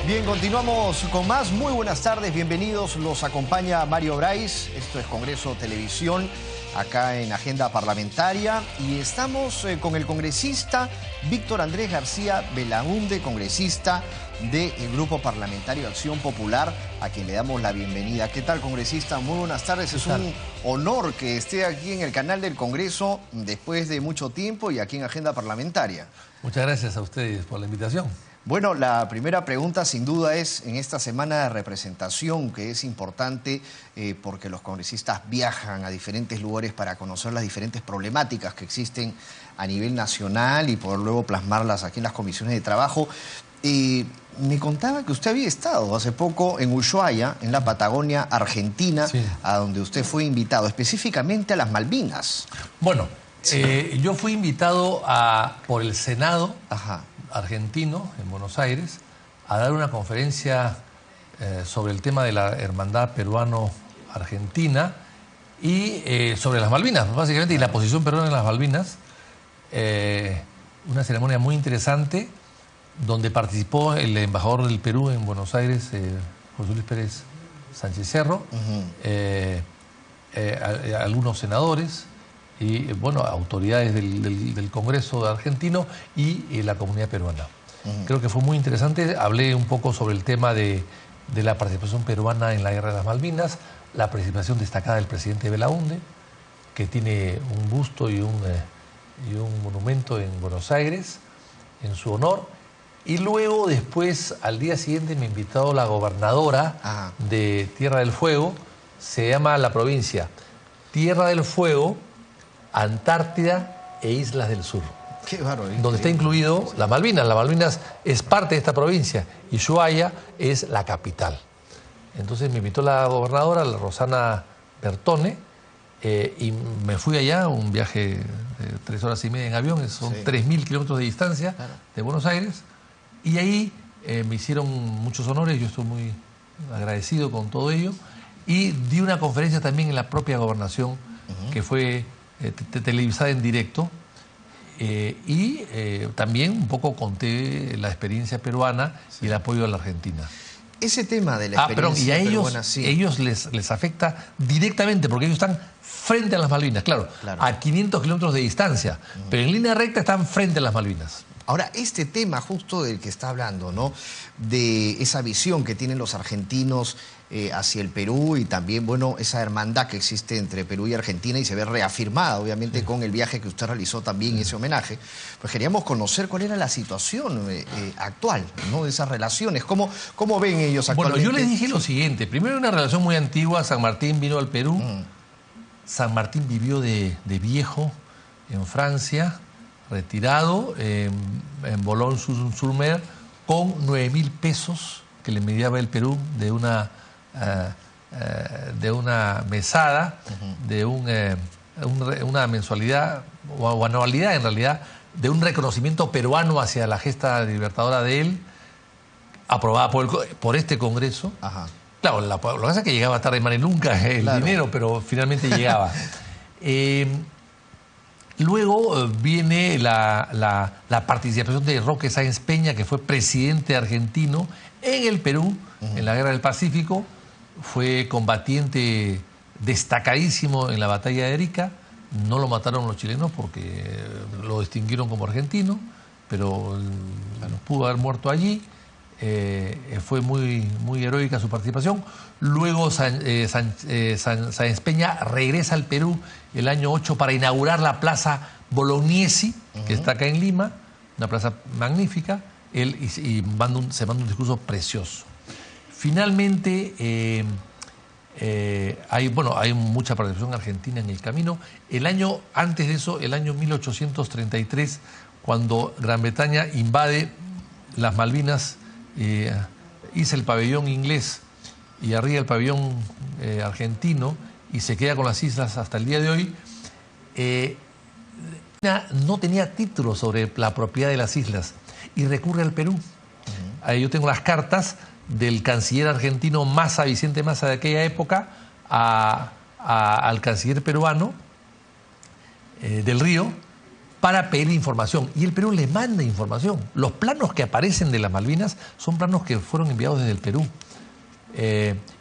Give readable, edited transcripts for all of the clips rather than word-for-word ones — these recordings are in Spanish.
Bien, continuamos con más. Muy buenas tardes, bienvenidos. Los acompaña Mario Brais. Esto es Congreso Televisión, acá en Agenda Parlamentaria. Y estamos con el congresista Víctor Andrés García Belaúnde, congresista del Grupo Parlamentario Acción Popular, a quien le damos la bienvenida. ¿Qué tal, congresista? Muy buenas tardes. Es un honor que esté aquí en el canal del Congreso después de mucho tiempo y aquí en Agenda Parlamentaria. Muchas gracias a ustedes por la invitación. Bueno, la primera pregunta sin duda es en esta semana de representación, que es importante porque los congresistas viajan a diferentes lugares para conocer las diferentes problemáticas que existen a nivel nacional y poder luego plasmarlas aquí en las comisiones de trabajo. Me contaba que usted había estado hace poco en Ushuaia, en la Patagonia Argentina, sí, a donde usted fue invitado, específicamente a las Malvinas. Bueno, sí, yo fui invitado por el Senado argentino en Buenos Aires a dar una conferencia sobre el tema de la hermandad peruano-argentina y sobre las Malvinas, básicamente, y la posición peruana en las Malvinas. Una ceremonia muy interesante donde participó el embajador del Perú en Buenos Aires, José Luis Pérez Sánchez Cerro, algunos senadores y, bueno, autoridades del Congreso argentino y la comunidad peruana. Creo que fue muy interesante. Hablé un poco sobre el tema de la participación peruana en la Guerra de las Malvinas, la participación destacada del presidente Belaúnde, que tiene un busto y un monumento en Buenos Aires en su honor. Y luego, después, al día siguiente, me invitó la gobernadora de Tierra del Fuego. Se llama la provincia Tierra del Fuego, Antártida e Islas del Sur. Qué bárbaro, donde está incluido las Malvinas. Las Malvinas es parte de esta provincia y Ushuaia es la capital. Entonces me invitó la gobernadora, la Rosana Bertone, y me fui allá, un viaje de 3 horas y media en avión, son 3.000 kilómetros de distancia de Buenos Aires, y ahí me hicieron muchos honores, yo estoy muy agradecido con todo ello, y di una conferencia también en la propia gobernación, que fue televisada en directo, y también un poco conté la experiencia peruana y el apoyo a la Argentina. Ese tema de la experiencia peruana, ellos les afecta directamente porque ellos están frente a las Malvinas, claro. A 500 kilómetros de distancia, pero en línea recta están frente a las Malvinas. Ahora, este tema justo del que está hablando, ¿no? De esa visión que tienen los argentinos hacia el Perú y también, bueno, esa hermandad que existe entre Perú y Argentina y se ve reafirmada, obviamente, con el viaje que usted realizó también, ese homenaje. Pues queríamos conocer cuál era la situación actual, ¿no? De esas relaciones. ¿Cómo ven ellos actualmente? Bueno, yo les dije lo siguiente. Primero, una relación muy antigua. San Martín vino al Perú. San Martín vivió de viejo en Francia, retirado, en Boulogne-sur-Mer, con 9.000 pesos que le mediaba el Perú de una mesada, de una mensualidad o anualidad, en realidad, de un reconocimiento peruano hacia la gesta libertadora de él, aprobada por este Congreso. Claro, lo que pasa es que llegaba tarde y nunca el dinero, pero finalmente llegaba. Luego viene la participación de Roque Sáenz Peña, que fue presidente argentino en el Perú, en la Guerra del Pacífico. Fue combatiente destacadísimo en la batalla de Arica. No lo mataron los chilenos porque lo distinguieron como argentino, pero pudo haber muerto allí. Fue muy heroica su participación. Luego Sáenz Peña regresa al Perú el año 8 para inaugurar la Plaza Bolognesi, que está acá en Lima, una plaza magnífica. Él se manda un discurso precioso. Finalmente hay mucha participación argentina en el camino. Antes de eso, el año 1833, cuando Gran Bretaña invade las Malvinas, hizo el pabellón inglés y arriba el pabellón argentino y se queda con las islas hasta el día de hoy. No tenía título sobre la propiedad de las islas y recurre al Perú. Yo tengo las cartas del canciller argentino Massa, Vicente Massa, de aquella época, al canciller peruano del Río, para pedir información. Y el Perú le manda información. Los planos que aparecen de las Malvinas son planos que fueron enviados desde el Perú.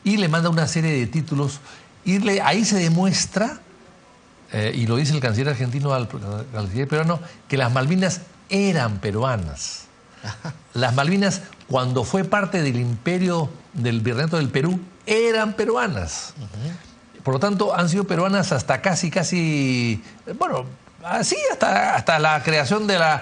Y le manda una serie de títulos. Y ahí se demuestra, y lo dice el canciller argentino al canciller peruano, que las Malvinas eran peruanas. Las Malvinas, cuando fue parte del imperio del Virreinato del Perú, eran peruanas. Por lo tanto, han sido peruanas hasta casi, bueno, así hasta la creación de la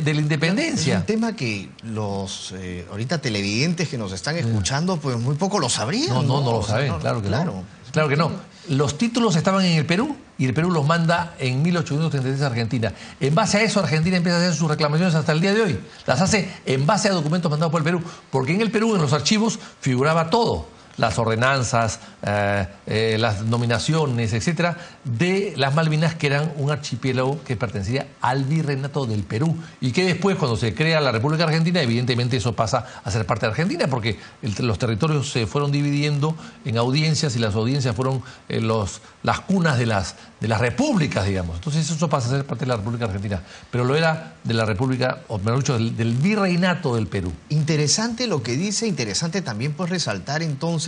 independencia. Es un tema que los ahorita televidentes que nos están escuchando, pues muy poco lo sabrían. No lo saben, claro que no. Claro que no. Los títulos estaban en el Perú y el Perú los manda en 1836 a Argentina. En base a eso, Argentina empieza a hacer sus reclamaciones hasta el día de hoy. Las hace en base a documentos mandados por el Perú. Porque en el Perú, en los archivos, figuraba todo. Las ordenanzas, las nominaciones, etcétera, de las Malvinas, que eran un archipiélago que pertenecía al Virreinato del Perú. Y que después, cuando se crea la República Argentina, evidentemente eso pasa a ser parte de Argentina, porque los territorios se fueron dividiendo en audiencias y las audiencias fueron las cunas de las repúblicas, digamos. Entonces eso pasa a ser parte de la República Argentina. Pero lo era de la República, o mejor dicho, del Virreinato del Perú. Interesante lo que dice, interesante también pues resaltar entonces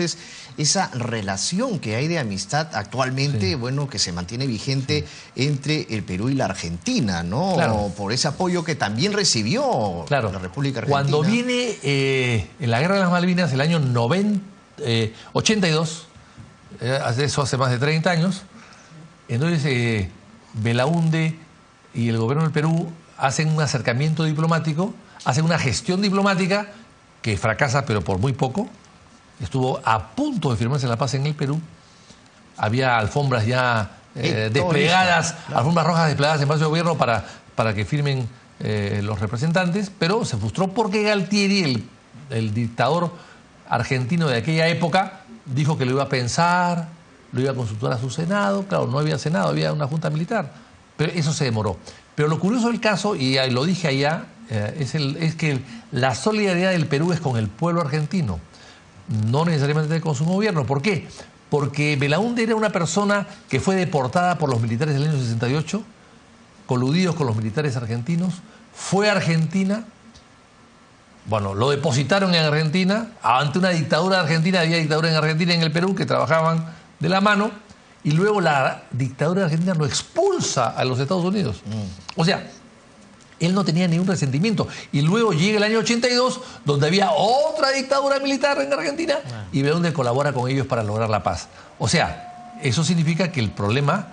esa relación que hay de amistad actualmente, bueno, que se mantiene vigente entre el Perú y la Argentina, ¿no? Claro. Por ese apoyo que también recibió la República Argentina. Cuando viene en la Guerra de las Malvinas, el año 82, eso hace más de 30 años, entonces Belaúnde y el gobierno del Perú hacen un acercamiento diplomático, hacen una gestión diplomática que fracasa, pero por muy poco. Estuvo a punto de firmarse la paz en el Perú. Había alfombras ya desplegadas, claro. Alfombras rojas desplegadas en Palacio de Gobierno para que firmen los representantes, pero se frustró porque Galtieri, el dictador argentino de aquella época, dijo que lo iba a pensar, lo iba a consultar a su Senado. Claro, no había Senado, había una junta militar, pero eso se demoró. Pero lo curioso del caso, y lo dije allá, es que la solidaridad del Perú es con el pueblo argentino, no necesariamente con su gobierno. ¿Por qué? Porque Belaúnde era una persona que fue deportada por los militares del año 68, coludidos con los militares argentinos, fue a Argentina, bueno, lo depositaron en Argentina, ante una dictadura argentina, había dictadura en Argentina y en el Perú que trabajaban de la mano, y luego la dictadura argentina lo expulsa a los Estados Unidos. O sea, él no tenía ningún resentimiento. Y luego llega el año 82, donde había otra dictadura militar en Argentina, y Belaúnde colabora con ellos para lograr la paz. O sea, eso significa que el problema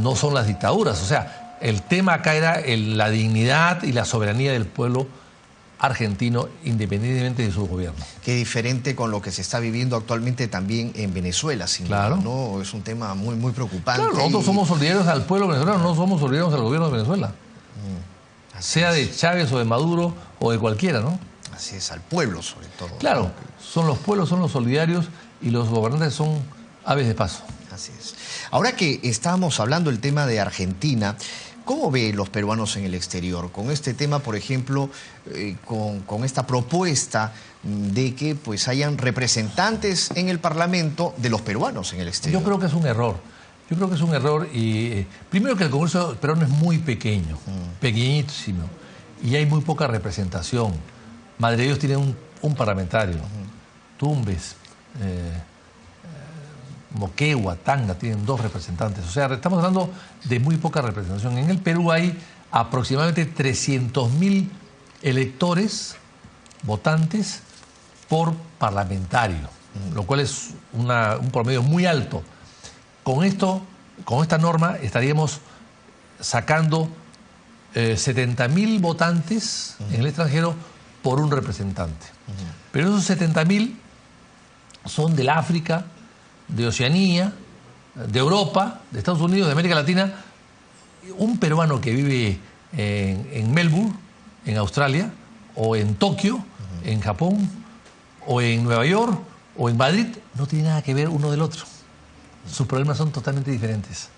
no son las dictaduras. O sea, el tema acá era la dignidad y la soberanía del pueblo argentino, independientemente de su gobierno. Qué diferente con lo que se está viviendo actualmente también en Venezuela, sin claro. duda, ¿no? Es un tema muy, muy preocupante. Claro, nosotros somos solidarios al pueblo venezolano, no somos solidarios al gobierno de Venezuela. Sea de Chávez o de Maduro o de cualquiera, ¿no? Así es, al pueblo sobre todo. Claro, ¿no? son los pueblos, son los solidarios, y los gobernantes son aves de paso. Así es. Ahora que estábamos hablando del tema de Argentina, ¿cómo ve los peruanos en el exterior? Con este tema, por ejemplo, con esta propuesta de que pues hayan representantes en el Parlamento de los peruanos en el exterior. Yo creo que es un error. Yo creo que es un error, y primero que el Congreso peruano es muy pequeño, pequeñísimo, y hay muy poca representación. Madre de Dios tiene un parlamentario, Tumbes, Moquegua, Tanga tienen 2 representantes. O sea, estamos hablando de muy poca representación. En el Perú hay aproximadamente 300.000 electores, votantes, por parlamentario, lo cual es un promedio muy alto. Con esta norma estaríamos sacando 70.000 votantes en el extranjero por un representante. Pero esos 70.000 son del África, de Oceanía, de Europa, de Estados Unidos, de América Latina. Un peruano que vive en Melbourne, en Australia, o en Tokio, en Japón, o en Nueva York, o en Madrid, no tiene nada que ver uno del otro. Sus problemas son totalmente diferentes.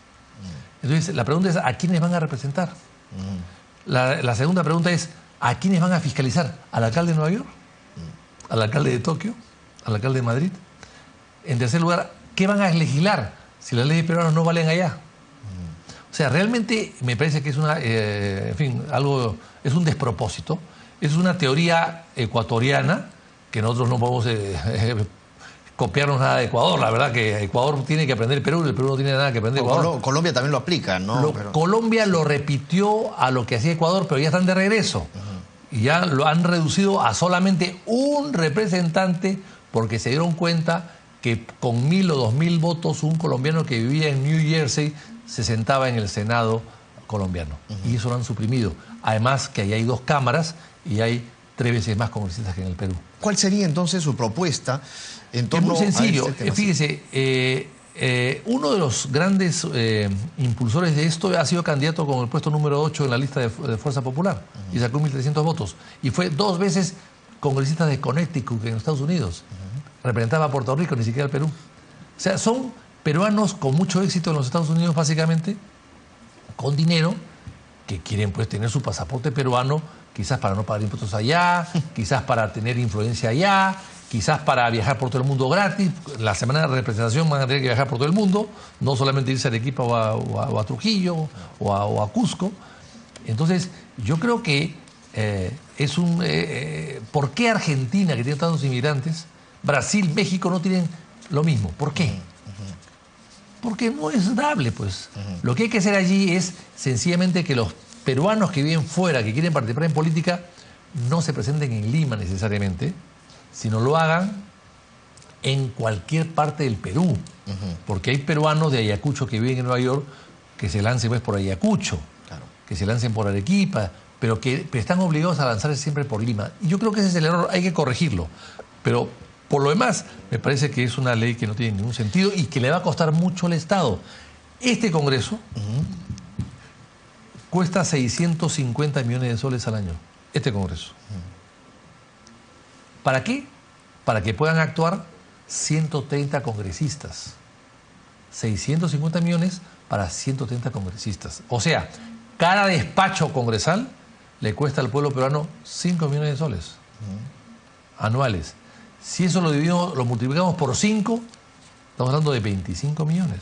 Entonces, la pregunta es, ¿a quiénes van a representar? La segunda pregunta es, ¿a quiénes van a fiscalizar? ¿Al alcalde de Nueva York? ¿Al alcalde de Tokio? ¿Al alcalde de Madrid? En tercer lugar, ¿qué van a legislar si las leyes peruanas no valen allá? O O sea, realmente me parece que es en fin, es un despropósito. Es una teoría ecuatoriana que nosotros no podemos copiarnos nada de Ecuador. La verdad que Ecuador tiene que aprender el Perú no tiene nada que aprender Ecuador. Colombia también lo aplica, ¿no? Colombia lo repitió a lo que hacía Ecuador, pero ya están de regreso. Y ya lo han reducido a solamente un representante porque se dieron cuenta que con 1.000 o 2.000 votos un colombiano que vivía en New Jersey se sentaba en el Senado colombiano. Y eso lo han suprimido. Además que ahí hay 2 cámaras y hay 3 veces más congresistas que en el Perú. ¿Cuál sería entonces su propuesta en torno a este tema? Es muy sencillo. Fíjese, uno de los grandes impulsores de esto ha sido candidato con el puesto número 8 en la lista de Fuerza Popular y sacó 1.300 votos. Y fue 2 veces congresista de Connecticut en Estados Unidos. Representaba a Puerto Rico, ni siquiera al Perú. O sea, son peruanos con mucho éxito en los Estados Unidos, básicamente, con dinero, que quieren pues tener su pasaporte peruano, quizás para no pagar impuestos allá, quizás para tener influencia allá, quizás para viajar por todo el mundo gratis. La semana de representación van a tener que viajar por todo el mundo, no solamente irse a Arequipa o a Trujillo o a Cusco. Entonces, yo creo que ¿por qué Argentina, que tiene tantos inmigrantes, Brasil, México no tienen lo mismo? ¿Por qué? Porque no es dable, pues. Lo que hay que hacer allí es sencillamente que los peruanos que viven fuera, que quieren participar en política, no se presenten en Lima necesariamente, sino lo hagan en cualquier parte del Perú. Porque hay peruanos de Ayacucho que viven en Nueva York que se lancen pues por Ayacucho, que se lancen por Arequipa, pero que están obligados a lanzarse siempre por Lima. Y yo creo que ese es el error, hay que corregirlo. Pero por lo demás, me parece que es una ley que no tiene ningún sentido y que le va a costar mucho al Estado. Este Congreso cuesta 650 millones de soles al año. Este Congreso. ¿Para qué? Para que puedan actuar 130 congresistas. 650 millones para 130 congresistas. O sea, cada despacho congresal le cuesta al pueblo peruano 5 millones de soles anuales. Si eso lo dividimos, lo multiplicamos por 5, estamos hablando de 25 millones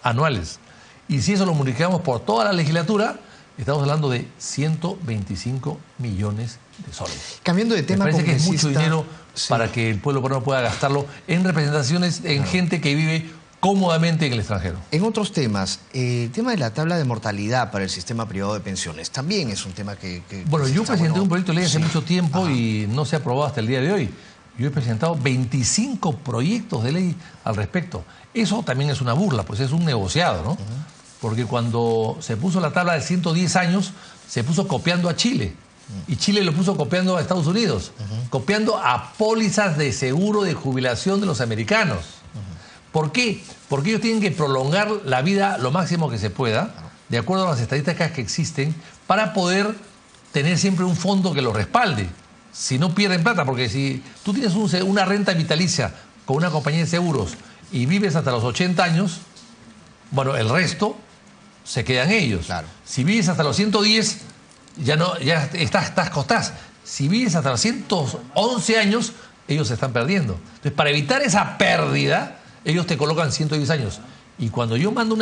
anuales. Y si eso lo multiplicamos por toda la legislatura, estamos hablando de 125 millones de soles. Cambiando de tema, me parece que es mucho dinero para que el pueblo peruano pueda gastarlo en representaciones, en gente que vive cómodamente en el extranjero. En otros temas, el tema de la tabla de mortalidad para el sistema privado de pensiones también es un tema que bueno, yo presenté un proyecto de ley hace mucho tiempo y no se ha aprobado hasta el día de hoy. Yo he presentado 25 proyectos de ley al respecto. Eso también es una burla, pues es un negociado, ¿no? Porque cuando se puso la tabla de 110 años, se puso copiando a Chile. Y Chile lo puso copiando a Estados Unidos, copiando a pólizas de seguro de jubilación de los americanos. ¿Por qué? Porque ellos tienen que prolongar la vida lo máximo que se pueda, de acuerdo a las estadísticas que existen, para poder tener siempre un fondo que los respalde. Si no pierden plata, porque si tú tienes una renta vitalicia con una compañía de seguros y vives hasta los 80 años, bueno, el resto se quedan ellos. Claro. Si vives hasta los 110, ya estás. Si vives hasta los 111 años, ellos se están perdiendo. Entonces, para evitar esa pérdida, ellos te colocan 110 años. Y cuando yo mando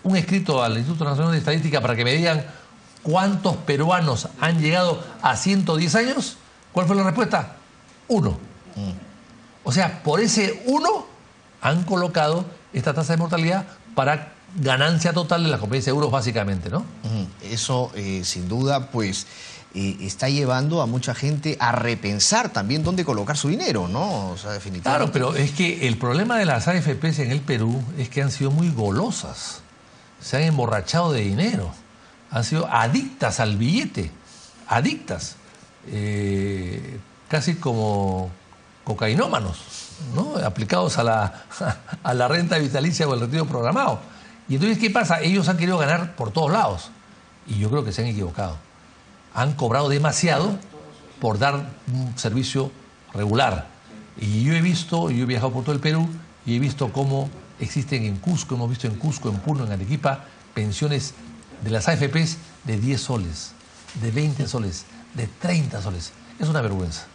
un escrito al Instituto Nacional de Estadística para que me digan cuántos peruanos han llegado a 110 años, ¿cuál fue la respuesta? 1. O sea, por ese 1 han colocado esta tasa de mortalidad para ganancia total de las compañías de seguros, básicamente, ¿no? Eso, sin duda, pues está llevando a mucha gente a repensar también dónde colocar su dinero, ¿no? O sea, definitivamente. Claro, pero es que el problema de las AFPs en el Perú es que han sido muy golosas. Se han emborrachado de dinero. Han sido adictas al billete. Adictas. Casi como cocainómanos, ¿no? Aplicados a la renta vitalicia o el retiro programado. Y entonces, ¿qué pasa? Ellos han querido ganar por todos lados. Y yo creo que se han equivocado. Han cobrado demasiado por dar un servicio regular. Y yo he viajado por todo el Perú y he visto cómo existen en Cusco, hemos visto en Cusco, en Puno, en Arequipa, pensiones de las AFPs de 10 soles, de 20 soles, de 30 soles. Es una vergüenza.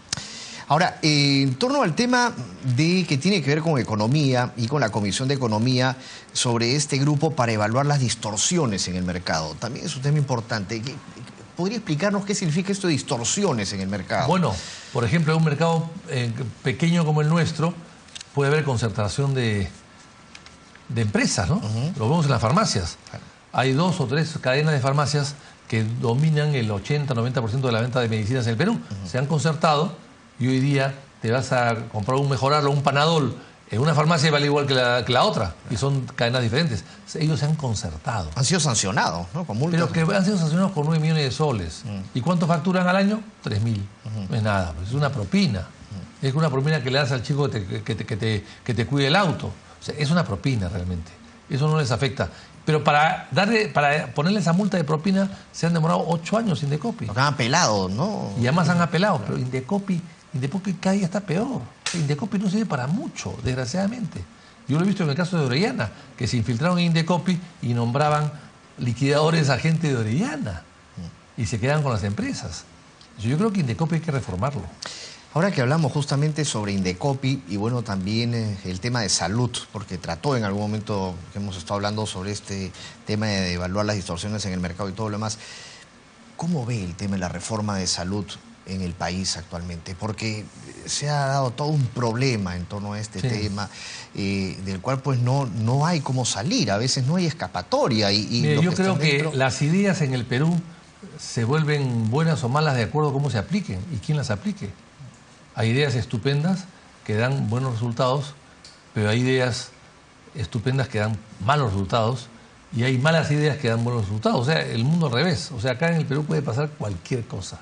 Ahora, en torno al tema de que tiene que ver con economía y con la Comisión de Economía sobre este grupo para evaluar las distorsiones en el mercado, también es un tema importante. ¿Podría explicarnos qué significa esto de distorsiones en el mercado? Bueno, por ejemplo, en un mercado pequeño como el nuestro puede haber concentración de empresas, ¿no? Lo vemos en las farmacias. Hay 2 o 3 cadenas de farmacias que dominan el 80-90% de la venta de medicinas en el Perú. Se han concertado y hoy día te vas a comprar un Mejoralo o un Panadol en una farmacia y vale igual que la otra. Y son cadenas diferentes. Ellos se han concertado. Han sido sancionados, ¿no? Con multas. Pero que han sido sancionados con 9 millones de soles. ¿Y cuánto facturan al año? 3.000. No es nada, pues es una propina. Es una propina que le das al chico que te cuide el auto. O sea, es una propina realmente. Eso no les afecta. Pero para ponerle esa multa de propina se han demorado 8 años Indecopi. Porque han apelado, ¿no? Y además han apelado. Pero Indecopi cada día está peor. Indecopi no sirve para mucho, desgraciadamente. Yo lo he visto en el caso de Orellana, que se infiltraron en Indecopi y nombraban liquidadores a gente de Orellana. Y se quedan con las empresas. Yo creo que Indecopi hay que reformarlo. Ahora que hablamos justamente sobre Indecopi y bueno, también el tema de salud, porque trató en algún momento que hemos estado hablando sobre este tema de evaluar las distorsiones en el mercado y todo lo demás, ¿cómo ve el tema de la reforma de salud en el país actualmente? Porque se ha dado todo un problema en torno a este tema, del cual pues no hay cómo salir, a veces no hay escapatoria. Mire, yo creo que las ideas en el Perú se vuelven buenas o malas de acuerdo a cómo se apliquen y quién las aplique. Hay ideas estupendas que dan buenos resultados, pero hay ideas estupendas que dan malos resultados y hay malas ideas que dan buenos resultados. O sea, el mundo al revés. O sea, acá en el Perú puede pasar cualquier cosa.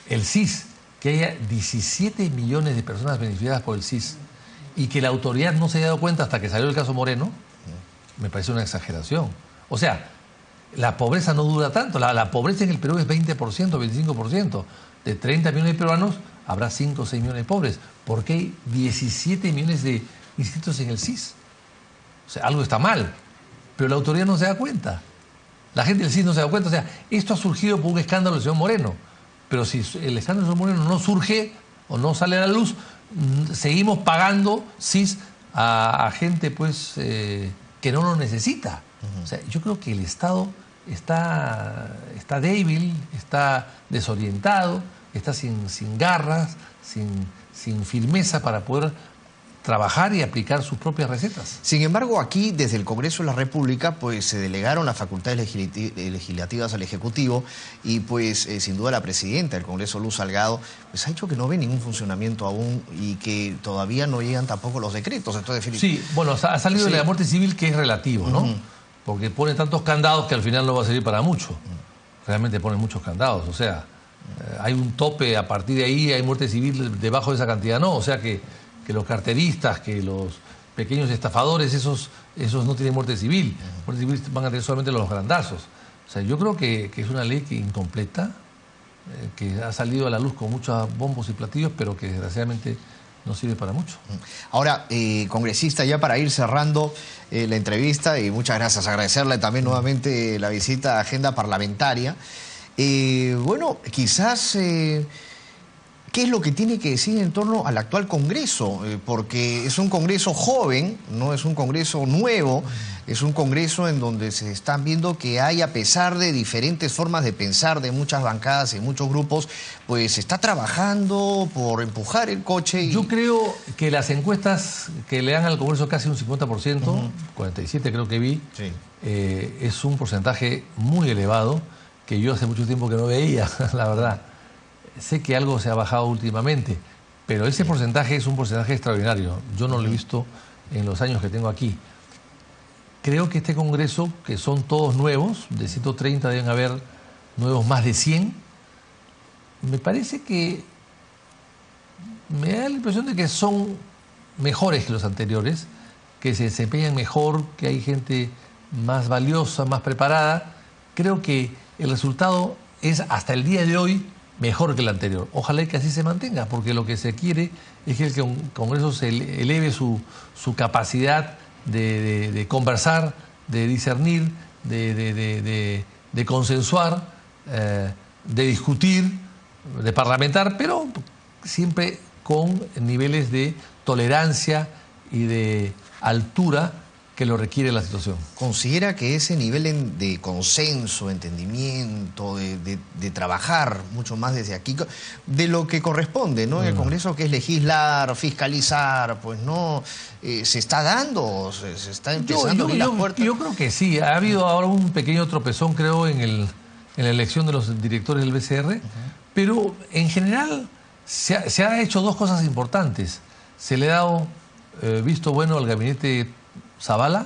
El SIS, que haya 17 millones de personas beneficiadas por el SIS y que la autoridad no se haya dado cuenta hasta que salió el caso Moreno, me parece una exageración. O sea, la pobreza no dura tanto. La pobreza en el Perú es 20%, 25%. De 30 millones de peruanos habrá 5 o 6 millones de pobres. ¿Por qué hay 17 millones de inscritos en el SIS? O sea, algo está mal. Pero la autoridad no se da cuenta. La gente del SIS no se da cuenta. O sea, esto ha surgido por un escándalo del señor Moreno. Pero si el escándalo del señor Moreno no surge o no sale a la luz, seguimos pagando SIS a gente pues que no lo necesita. O sea, yo creo que el Estado está débil, está desorientado, está sin garras, sin firmeza para poder trabajar y aplicar sus propias recetas. Sin embargo, aquí desde el Congreso de la República pues se delegaron las facultades legislativas al Ejecutivo y pues sin duda la presidenta del Congreso, Luz Salgado, pues ha dicho que no ve ningún funcionamiento aún y que todavía no llegan tampoco los decretos. Entonces, sí, bueno, ha salido de la muerte civil, que es relativo, ¿no? Porque pone tantos candados que al final no va a servir para mucho. Realmente pone muchos candados, o sea, hay un tope, a partir de ahí hay muerte civil, debajo de esa cantidad no, o sea que los carteristas, que los pequeños estafadores, esos no tienen muerte civil. Muerte civil van a tener solamente los grandazos. O sea, yo creo que es una ley incompleta, que ha salido a la luz con muchos bombos y platillos, pero que desgraciadamente no sirve para mucho. Ahora, congresista, ya para ir cerrando la entrevista, y muchas gracias, agradecerle también nuevamente la visita a Agenda Parlamentaria. Bueno, quizás... ¿qué es lo que tiene que decir en torno al actual Congreso? Porque es un Congreso joven, no es un Congreso nuevo, es un Congreso en donde se están viendo que hay, a pesar de diferentes formas de pensar de muchas bancadas y muchos grupos, pues se está trabajando por empujar el coche. Yo creo que las encuestas que le dan al Congreso casi un 50%, 47 creo que vi, sí. Es un porcentaje muy elevado que yo hace mucho tiempo que no veía, la verdad. Sé que algo se ha bajado últimamente, pero ese porcentaje es un porcentaje extraordinario. Yo no lo he visto en los años que tengo aquí. Creo que este Congreso, que son todos nuevos, de 130 deben haber nuevos más de 100, me parece que me da la impresión de que son mejores que los anteriores, que se desempeñan mejor, que hay gente más valiosa, más preparada. Creo que el resultado es, hasta el día de hoy, mejor que el anterior. Ojalá que así se mantenga, porque lo que se quiere es que el Congreso se eleve su capacidad de conversar, de discernir, de consensuar, de discutir, de parlamentar, pero siempre con niveles de tolerancia y de altura que lo requiere la situación. ¿Considera que ese nivel de consenso, entendimiento, de trabajar mucho más desde aquí, de lo que corresponde, ¿no? En el Congreso, que es legislar, fiscalizar, pues no, se está dando, se está empezando a abrir las puertas? Yo creo que sí. Ha habido ahora un pequeño tropezón, creo, en la elección de los directores del BCR, pero en general se ha hecho dos cosas importantes. Se le ha dado visto bueno al gabinete Zavala,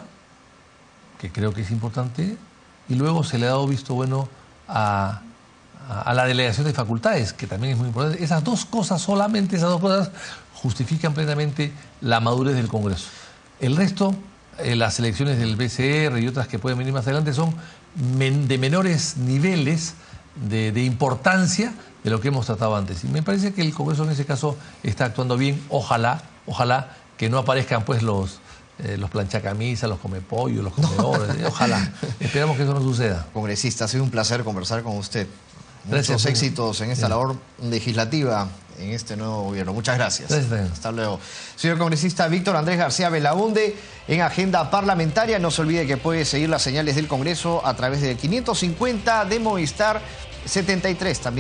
que creo que es importante, y luego se le ha dado visto bueno a la delegación de facultades, que también es muy importante. Esas dos cosas, solamente esas dos cosas, justifican plenamente la madurez del Congreso. El resto, las elecciones del BCR y otras que pueden venir más adelante, son de menores niveles de importancia de lo que hemos tratado antes. Y me parece que el Congreso en ese caso está actuando bien. Ojalá que no aparezcan pues los planchacamisas, los comepollos, los comedores. Ojalá. Esperamos que eso no suceda. Congresista, ha sido un placer conversar con usted. Gracias, Muchos éxitos en esta labor legislativa en este nuevo gobierno. Muchas gracias. Gracias. Hasta luego. Señor congresista Víctor Andrés García Belaunde, en Agenda Parlamentaria. No se olvide que puede seguir las señales del Congreso a través del 550 de Movistar 73. También